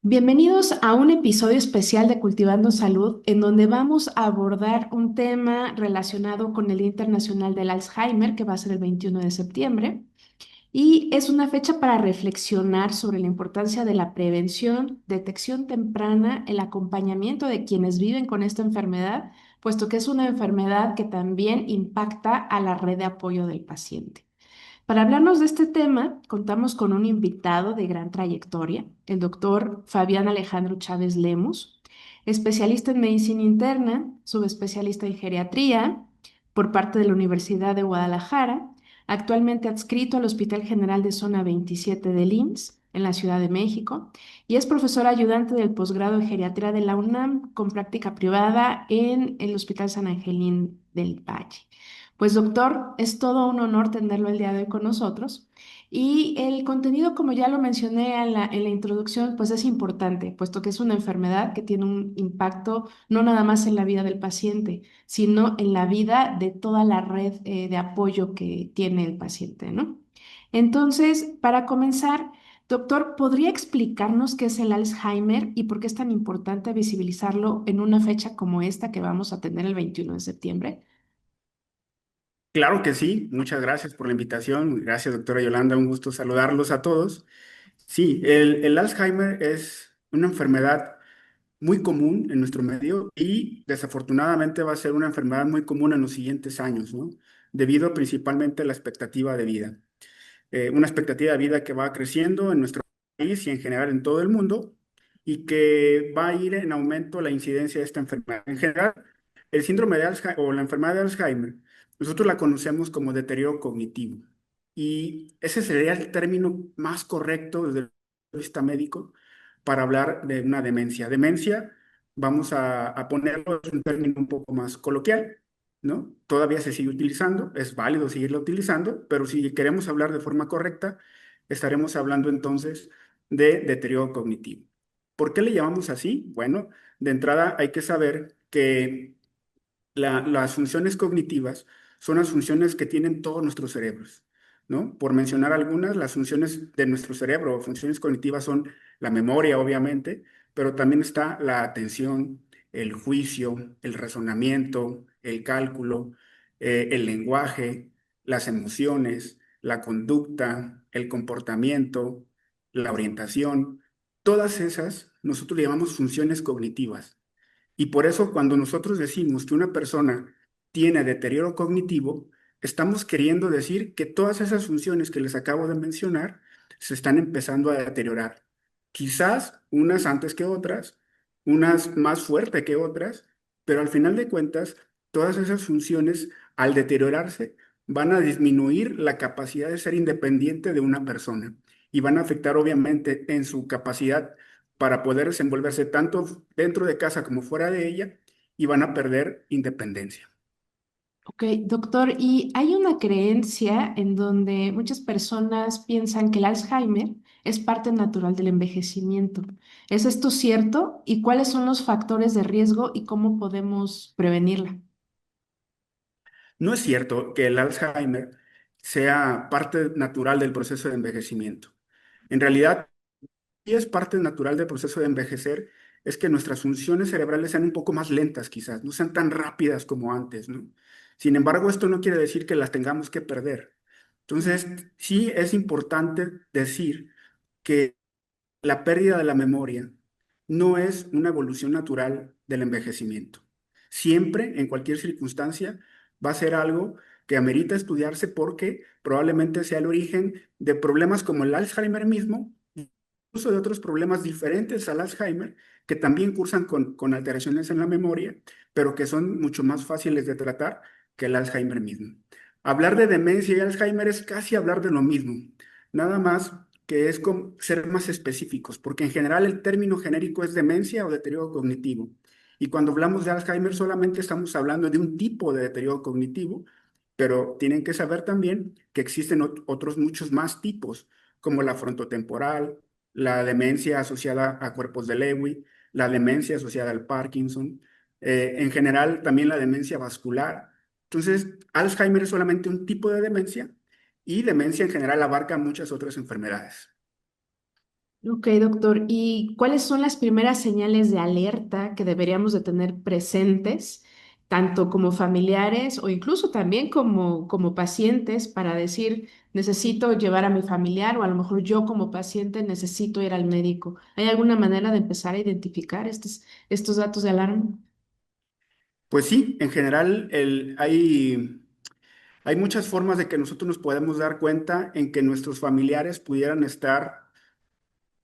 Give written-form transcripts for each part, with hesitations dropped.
Bienvenidos a un episodio especial de Cultivando Salud, en donde vamos a abordar un tema relacionado con el Día Internacional del Alzheimer, que va a ser el 21 de septiembre, y es una fecha para reflexionar sobre la importancia de la prevención, detección temprana, el acompañamiento de quienes viven con esta enfermedad, puesto que es una enfermedad que también impacta a la red de apoyo del paciente. Para hablarnos de este tema, contamos con un invitado de gran trayectoria, el doctor Fabián Alejandro Chávez Lemus, especialista en medicina interna, subespecialista en geriatría por parte de la Universidad de Guadalajara, actualmente adscrito al Hospital General de Zona 27 del IMSS en la Ciudad de México y es profesor ayudante del posgrado de geriatría de la UNAM con práctica privada en el Hospital San Angelín del Valle. Pues doctor, es todo un honor tenerlo el día de hoy con nosotros. Y el contenido, como ya lo mencioné en la introducción, pues es importante, puesto que es una enfermedad que tiene un impacto no nada más en la vida del paciente, sino en la vida de toda la red de apoyo que tiene el paciente, ¿no? Entonces, para comenzar, doctor, ¿podría explicarnos qué es el Alzheimer y por qué es tan importante visibilizarlo en una fecha como esta que vamos a tener el 21 de septiembre? Claro que sí, muchas gracias por la invitación. Gracias, doctora Yolanda, un gusto saludarlos a todos. Sí, el Alzheimer es una enfermedad muy común en nuestro medio y desafortunadamente va a ser una enfermedad muy común en los siguientes años, ¿no? Debido principalmente a la expectativa de vida. Una expectativa de vida que va creciendo en nuestro país y en general en todo el mundo y que va a ir en aumento la incidencia de esta enfermedad. En general, el síndrome de Alzheimer o la enfermedad de Alzheimer, nosotros la conocemos como deterioro cognitivo y ese sería el término más correcto desde el punto de vista médico para hablar de una demencia. Demencia, vamos a ponerlo en un término un poco más coloquial, ¿no? Todavía se sigue utilizando, es válido seguirlo utilizando, pero si queremos hablar de forma correcta, estaremos hablando entonces de deterioro cognitivo. ¿Por qué le llamamos así? Bueno, de entrada hay que saber que las funciones cognitivas son las funciones que tienen todos nuestros cerebros, ¿no? Por mencionar algunas, las funciones de nuestro cerebro, funciones cognitivas son la memoria, obviamente, pero también está la atención, el juicio, el razonamiento, el cálculo, el lenguaje, las emociones, la conducta, el comportamiento, la orientación. Todas esas nosotros le llamamos funciones cognitivas. Y por eso cuando nosotros decimos que una persona tiene deterioro cognitivo, estamos queriendo decir que todas esas funciones que les acabo de mencionar se están empezando a deteriorar. Quizás unas antes que otras, unas más fuerte que otras, pero al final de cuentas, todas esas funciones al deteriorarse van a disminuir la capacidad de ser independiente de una persona y van a afectar obviamente en su capacidad para poder desenvolverse tanto dentro de casa como fuera de ella y van a perder independencia. Ok, doctor, y hay una creencia en donde muchas personas piensan que el Alzheimer es parte natural del envejecimiento. ¿Es esto cierto? ¿Y cuáles son los factores de riesgo y cómo podemos prevenirla? No es cierto que el Alzheimer sea parte natural del proceso de envejecimiento. En realidad, sí es parte natural del proceso de envejecer, es que nuestras funciones cerebrales sean un poco más lentas quizás, no sean tan rápidas como antes, ¿no? Sin embargo, esto no quiere decir que las tengamos que perder. Entonces, sí es importante decir que la pérdida de la memoria no es una evolución natural del envejecimiento. Siempre, en cualquier circunstancia, va a ser algo que amerita estudiarse porque probablemente sea el origen de problemas como el Alzheimer mismo, incluso de otros problemas diferentes al Alzheimer, que también cursan con alteraciones en la memoria, pero que son mucho más fáciles de tratar que el Alzheimer mismo. Hablar de demencia y Alzheimer es casi hablar de lo mismo, nada más que es como ser más específicos, porque en general el término genérico es demencia o deterioro cognitivo. Y cuando hablamos de Alzheimer solamente estamos hablando de un tipo de deterioro cognitivo, pero tienen que saber también que existen otros muchos más tipos, como la frontotemporal, la demencia asociada a cuerpos de Lewy, la demencia asociada al Parkinson, en general también la demencia vascular. Entonces, Alzheimer es solamente un tipo de demencia y demencia en general abarca muchas otras enfermedades. Ok, doctor. ¿Y cuáles son las primeras señales de alerta que deberíamos de tener presentes, tanto como familiares o incluso también como pacientes, para decir, necesito llevar a mi familiar o a lo mejor yo como paciente necesito ir al médico? ¿Hay alguna manera de empezar a identificar estos datos de alarma? Pues sí, en general hay muchas formas de que nosotros nos podemos dar cuenta en que nuestros familiares pudieran estar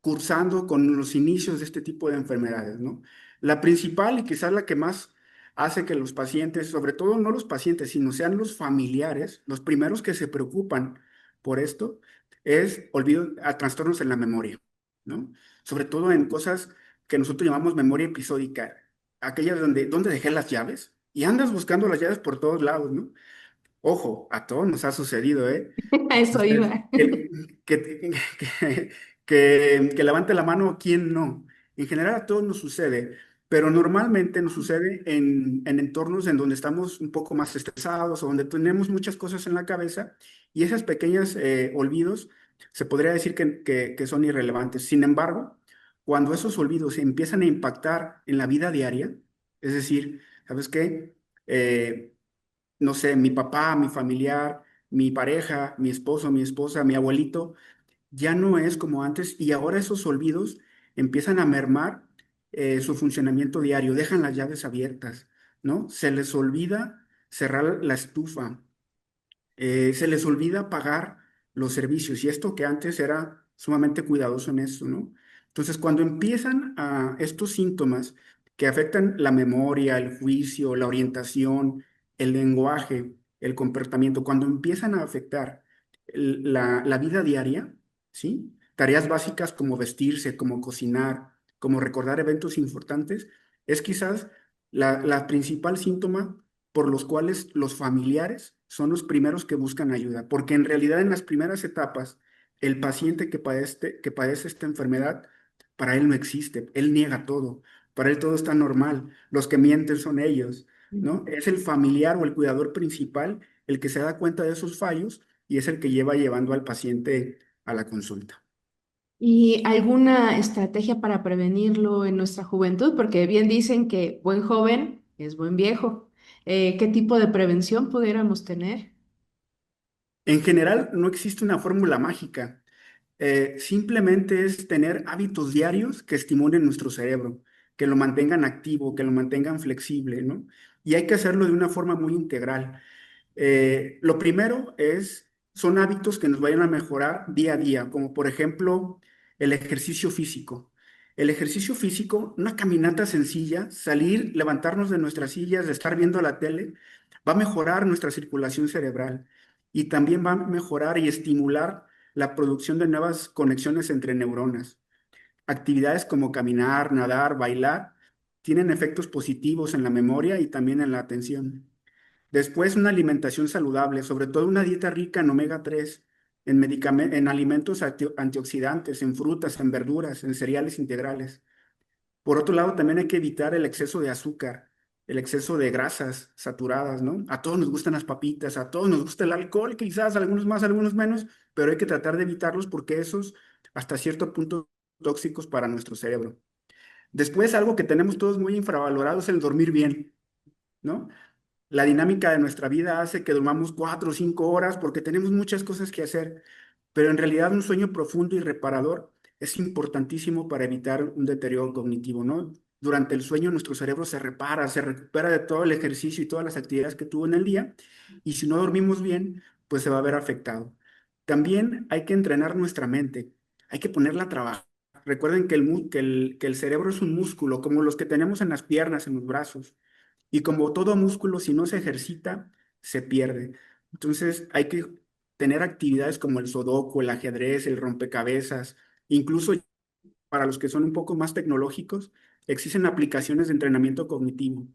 cursando con los inicios de este tipo de enfermedades, ¿no? La principal y quizás la que más hace que los pacientes, sobre todo no los pacientes, sino sean los familiares, los primeros que se preocupan por esto, es olvido a trastornos en la memoria, ¿no? Sobre todo en cosas que nosotros llamamos memoria episódica, aquellas donde dejé las llaves y andas buscando las llaves por todos lados, ¿no? Ojo, a todos nos ha sucedido, ¿eh? A eso Entonces, iba. que levante la mano, ¿quién no? En general a todos nos sucede, pero normalmente nos sucede en entornos en donde estamos un poco más estresados o donde tenemos muchas cosas en la cabeza y esas pequeñas olvidos se podría decir que son irrelevantes. Sin embargo, cuando esos olvidos empiezan a impactar en la vida diaria, es decir, ¿sabes qué? No sé, mi papá, mi familiar, mi pareja, mi esposo, mi esposa, mi abuelito, ya no es como antes y ahora esos olvidos empiezan a mermar su funcionamiento diario, dejan las llaves abiertas, ¿no? Se les olvida cerrar la estufa, se les olvida pagar los servicios y esto que antes era sumamente cuidadoso en eso, ¿no? Entonces, cuando empiezan a estos síntomas que afectan la memoria, el juicio, la orientación, el lenguaje, el comportamiento, cuando empiezan a afectar la vida diaria, ¿sí? Tareas básicas como vestirse, como cocinar, como recordar eventos importantes, es quizás la principal síntoma por los cuales los familiares son los primeros que buscan ayuda, porque en realidad en las primeras etapas, el paciente que padece esta enfermedad, para él no existe, él niega todo, para él todo está normal, los que mienten son ellos, ¿no? Es el familiar o el cuidador principal el que se da cuenta de esos fallos y es el que lleva llevando al paciente a la consulta. ¿Y alguna estrategia para prevenirlo en nuestra juventud? Porque bien dicen que buen joven es buen viejo. ¿Qué tipo de prevención pudiéramos tener? En general, no existe una fórmula mágica. Simplemente es tener hábitos diarios que estimulen nuestro cerebro, que lo mantengan activo, que lo mantengan flexible, ¿no? Y hay que hacerlo de una forma muy integral. Lo primero son hábitos que nos vayan a mejorar día a día, como por ejemplo el ejercicio físico. El ejercicio físico, una caminata sencilla, salir, levantarnos de nuestras sillas, de estar viendo la tele, va a mejorar nuestra circulación cerebral y también va a mejorar y estimular la producción de nuevas conexiones entre neuronas. Actividades como caminar, nadar, bailar, tienen efectos positivos en la memoria y también en la atención. Después, una alimentación saludable, sobre todo una dieta rica en omega 3, en alimentos antioxidantes, en frutas, en verduras, en cereales integrales. Por otro lado, también hay que evitar el exceso de azúcar, el exceso de grasas saturadas, ¿no? A todos nos gustan las papitas, a todos nos gusta el alcohol, quizás algunos más, algunos menos, pero hay que tratar de evitarlos porque esos, hasta cierto punto, tóxicos para nuestro cerebro. Después, algo que tenemos todos muy infravalorado es el dormir bien, ¿no? La dinámica de nuestra vida hace que durmamos 4 o 5 horas porque tenemos muchas cosas que hacer, pero en realidad un sueño profundo y reparador es importantísimo para evitar un deterioro cognitivo, ¿no? Durante el sueño nuestro cerebro se repara, se recupera de todo el ejercicio y todas las actividades que tuvo en el día, y si no dormimos bien, pues se va a ver afectado. También hay que entrenar nuestra mente, hay que ponerla a trabajar. Recuerden que el cerebro es un músculo, como los que tenemos en las piernas, en los brazos. Y como todo músculo, si no se ejercita, se pierde. Entonces hay que tener actividades como el sudoku, el ajedrez, el rompecabezas, incluso para los que son un poco más tecnológicos, existen aplicaciones de entrenamiento cognitivo,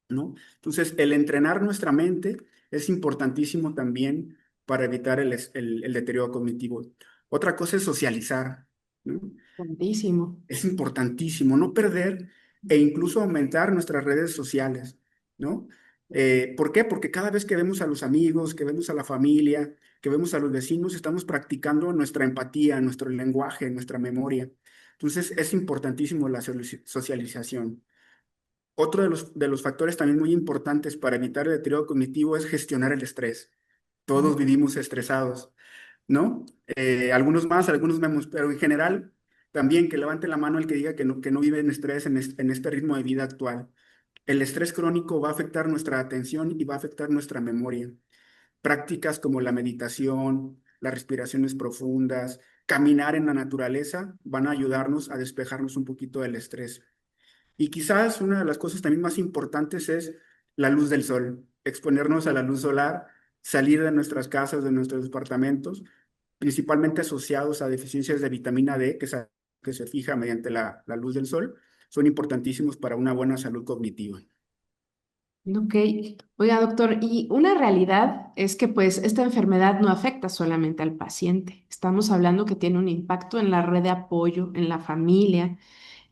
¿no? Entonces, el entrenar nuestra mente es importantísimo también para evitar el deterioro cognitivo. Otra cosa es socializar, ¿no? Buenísimo. Es importantísimo no perder e incluso aumentar nuestras redes sociales, ¿no? ¿Por qué? Porque cada vez que vemos a los amigos, que vemos a la familia, que vemos a los vecinos, estamos practicando nuestra empatía, nuestro lenguaje, nuestra memoria. Entonces, es importantísimo la socialización. Otro de los factores también muy importantes para evitar el deterioro cognitivo es gestionar el estrés. Todos vivimos estresados, ¿no? Algunos más, algunos menos, pero en general, también que levante la mano el que diga que no vive en estrés en este ritmo de vida actual. El estrés crónico va a afectar nuestra atención y va a afectar nuestra memoria. Prácticas como la meditación, las respiraciones profundas, caminar en la naturaleza van a ayudarnos a despejarnos un poquito del estrés. Y quizás una de las cosas también más importantes es la luz del sol, exponernos a la luz solar, salir de nuestras casas, de nuestros departamentos, principalmente asociados a deficiencias de vitamina D, que se fija mediante la luz del sol, son importantísimos para una buena salud cognitiva. Ok, oiga doctor, y una realidad es que pues esta enfermedad no afecta solamente al paciente. Estamos hablando que tiene un impacto en la red de apoyo, en la familia.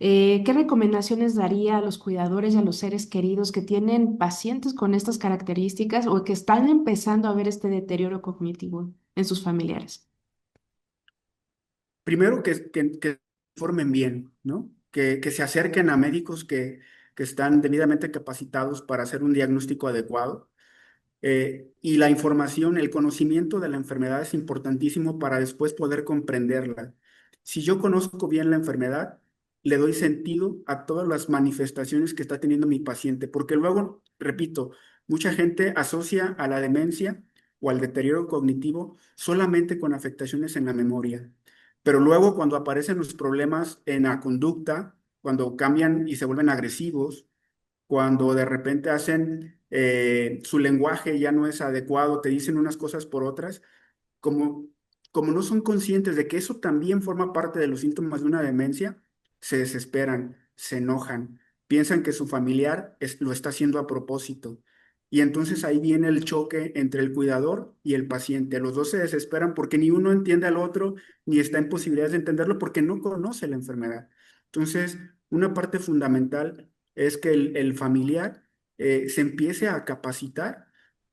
¿Qué recomendaciones daría a los cuidadores y a los seres queridos que tienen pacientes con estas características o que están empezando a ver este deterioro cognitivo en sus familiares? Primero, que informen bien, ¿no? Que se acerquen a médicos que están debidamente capacitados para hacer un diagnóstico adecuado. Y la información, el conocimiento de la enfermedad es importantísimo para después poder comprenderla. Si yo conozco bien la enfermedad, le doy sentido a todas las manifestaciones que está teniendo mi paciente, porque luego, repito, mucha gente asocia a la demencia o al deterioro cognitivo solamente con afectaciones en la memoria. Pero luego cuando aparecen los problemas en la conducta, cuando cambian y se vuelven agresivos, cuando de repente hacen su lenguaje ya no es adecuado, te dicen unas cosas por otras, como, como no son conscientes de que eso también forma parte de los síntomas de una demencia, se desesperan, se enojan, piensan que su familiar lo está haciendo a propósito. Y entonces ahí viene el choque entre el cuidador y el paciente. Los dos se desesperan porque ni uno entiende al otro, ni está en posibilidades de entenderlo porque no conoce la enfermedad. Entonces, una parte fundamental es que el familiar se empiece a capacitar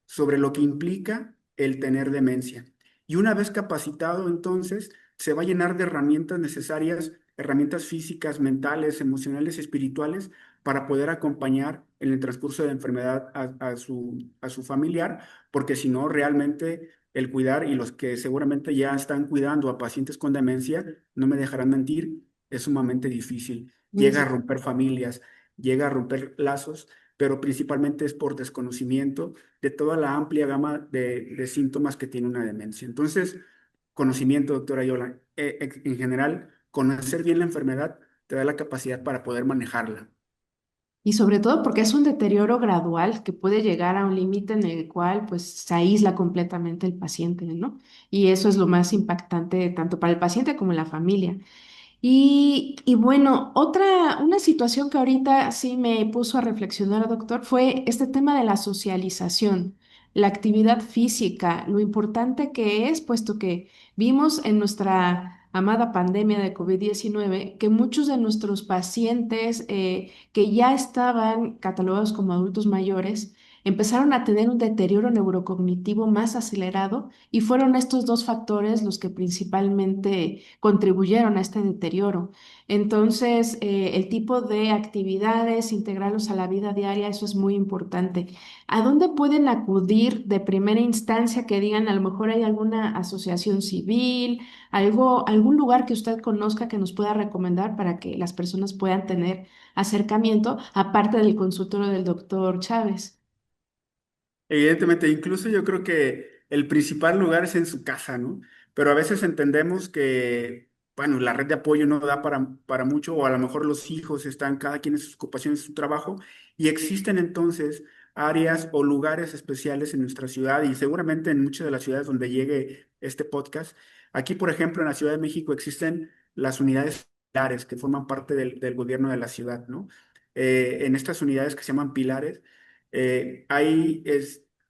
sobre lo que implica el tener demencia. Y una vez capacitado, entonces, se va a llenar de herramientas necesarias, herramientas físicas, mentales, emocionales, espirituales, para poder acompañar en el transcurso de la enfermedad a su familiar, porque si no, realmente el cuidar y los que seguramente ya están cuidando a pacientes con demencia, no me dejarán mentir, es sumamente difícil. Llega a Es- romper familias, llega a romper lazos, pero principalmente es por desconocimiento de toda la amplia gama de síntomas que tiene una demencia. Entonces, conocimiento, doctora Yola, en general, conocer bien la enfermedad te da la capacidad para poder manejarla. Y sobre todo porque es un deterioro gradual que puede llegar a un límite en el cual pues se aísla completamente el paciente, ¿no? Y eso es lo más impactante tanto para el paciente como la familia. Y bueno, una situación que ahorita sí me puso a reflexionar, doctor, fue este tema de la socialización, la actividad física, lo importante que es, puesto que vimos en nuestra amada pandemia de COVID-19 que muchos de nuestros pacientes que ya estaban catalogados como adultos mayores, empezaron a tener un deterioro neurocognitivo más acelerado y fueron estos dos factores los que principalmente contribuyeron a este deterioro. Entonces, el tipo de actividades, integrarlos a la vida diaria, eso es muy importante. ¿A dónde pueden acudir de primera instancia que digan, a lo mejor hay alguna asociación civil, algún lugar que usted conozca que nos pueda recomendar para que las personas puedan tener acercamiento, aparte del consultorio del doctor Chávez? Evidentemente, incluso yo creo que el principal lugar es en su casa, ¿no? Pero a veces entendemos que, bueno, la red de apoyo no da para mucho, o a lo mejor los hijos están cada quien en sus ocupaciones, en su trabajo, y existen entonces áreas o lugares especiales en nuestra ciudad y seguramente en muchas de las ciudades donde llegue este podcast. Aquí, por ejemplo, en la Ciudad de México existen las unidades pilares que forman parte del gobierno de la ciudad, ¿no? En estas unidades que se llaman pilares hay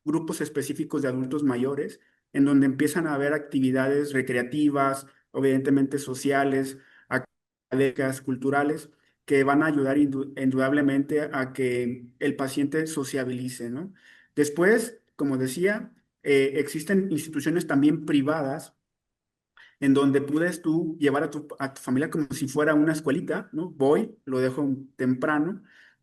grupos específicos de adultos mayores en donde empiezan a haber actividades recreativas, evidentemente sociales, académicas, culturales, que van a ayudar indudablemente a que el paciente sociabilice, ¿no? Después, como decía, existen instituciones también privadas en donde puedes tú llevar a tu familia como si fuera una escuelita, ¿no? Voy, lo dejo temprano,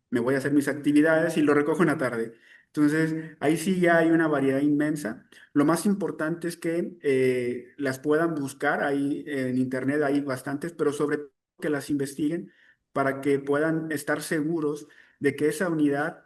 me voy a hacer mis actividades y lo recojo en la tarde. Entonces, ahí sí ya hay una variedad inmensa. Lo más importante es que las puedan buscar, ahí en internet hay bastantes, pero sobre todo que las investiguen para que puedan estar seguros de que esa unidad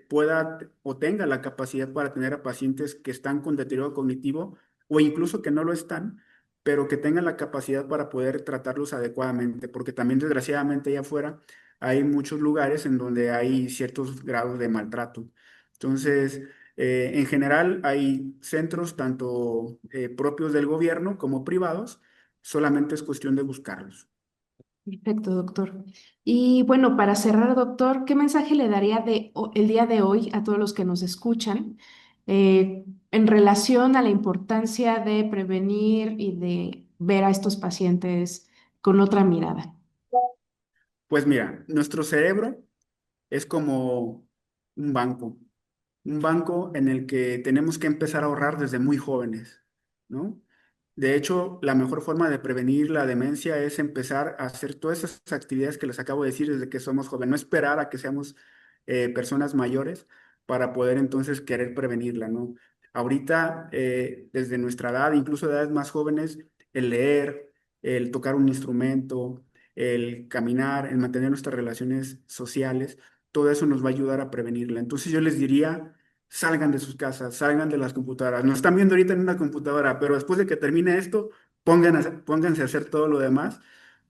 pueda o tenga la capacidad para tener a pacientes que están con deterioro cognitivo o incluso que no lo están, pero que tengan la capacidad para poder tratarlos adecuadamente, porque también desgraciadamente allá afuera hay muchos lugares en donde hay ciertos grados de maltrato. Entonces, en general hay centros tanto propios del gobierno como privados, solamente es cuestión de buscarlos. Perfecto, doctor. Y bueno, para cerrar, doctor, ¿qué mensaje le daría el día de hoy a todos los que nos escuchan en relación a la importancia de prevenir y de ver a estos pacientes con otra mirada? Pues mira, nuestro cerebro es como un banco. Un banco en el que tenemos que empezar a ahorrar desde muy jóvenes, ¿no? De hecho, la mejor forma de prevenir la demencia es empezar a hacer todas esas actividades que les acabo de decir desde que somos jóvenes, no esperar a que seamos personas mayores para poder entonces querer prevenirla, ¿no? Ahorita, desde nuestra edad, incluso edades más jóvenes, el leer, el tocar un instrumento, el caminar, el mantener nuestras relaciones sociales, todo eso nos va a ayudar a prevenirla. Entonces yo les diría, salgan de sus casas, salgan de las computadoras. Nos están viendo ahorita en una computadora, pero después de que termine esto, pónganse a hacer todo lo demás,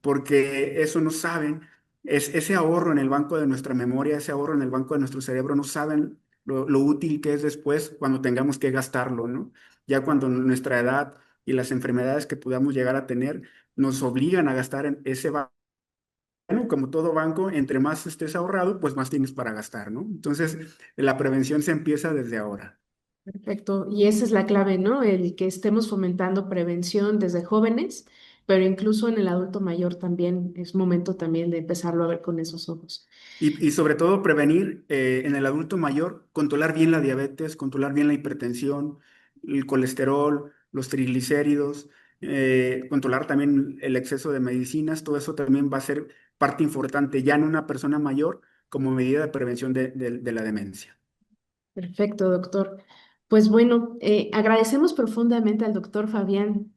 porque eso no saben, es ese ahorro en el banco de nuestra memoria, ese ahorro en el banco de nuestro cerebro, no saben lo útil que es después cuando tengamos que gastarlo, ¿no? Ya cuando nuestra edad y las enfermedades que podamos llegar a tener nos obligan a gastar en ese banco. Bueno, como todo banco, entre más estés ahorrado, pues más tienes para gastar, ¿no? Entonces, la prevención se empieza desde ahora. Perfecto. Y esa es la clave, ¿no? El que estemos fomentando prevención desde jóvenes, pero incluso en el adulto mayor también es momento también de empezarlo a ver con esos ojos. Y sobre todo prevenir en el adulto mayor, controlar bien la diabetes, controlar bien la hipertensión, el colesterol, los triglicéridos, controlar también el exceso de medicinas, todo eso también va a ser parte importante ya en una persona mayor como medida de prevención de la demencia. Perfecto, doctor. Pues bueno, agradecemos profundamente al doctor Fabián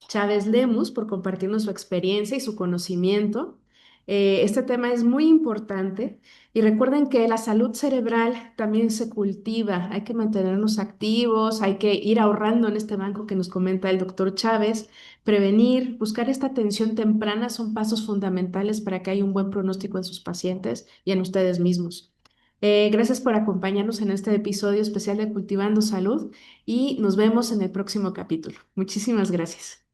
Chávez Lemus por compartirnos su experiencia y su conocimiento. Este tema es muy importante y recuerden que la salud cerebral también se cultiva. Hay que mantenernos activos, hay que ir ahorrando en este banco que nos comenta el doctor Chávez. Prevenir, buscar esta atención temprana son pasos fundamentales para que haya un buen pronóstico en sus pacientes y en ustedes mismos. Gracias por acompañarnos en este episodio especial de Cultivando Salud y nos vemos en el próximo capítulo. Muchísimas gracias.